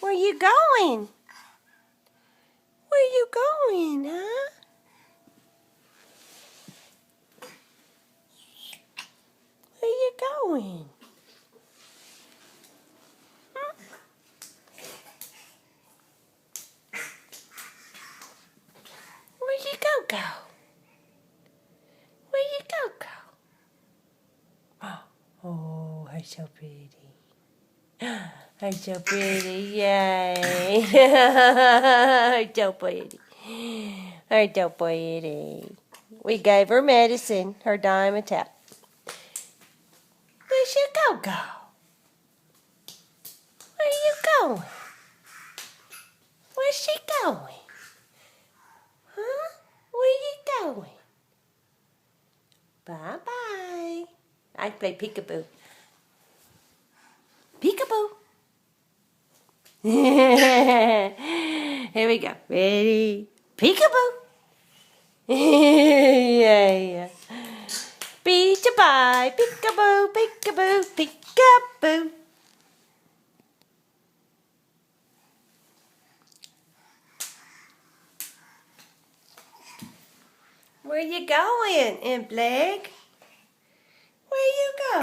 Where you going? Where you going, huh? Where you going? Where you go? Where you go? Oh, her so pretty. Her so pretty, yay. Her so pretty. Her so pretty. We gave her medicine, her diamond tap. Where'd she go? Where you going? Where's she going? Huh? Where you going? Bye-bye. I play peekaboo. Peekaboo. Here we go. Ready? Peekaboo. Yeah. Bye. Peekaboo, peekaboo, peekaboo. Where you going, Imp Leg? Where you go?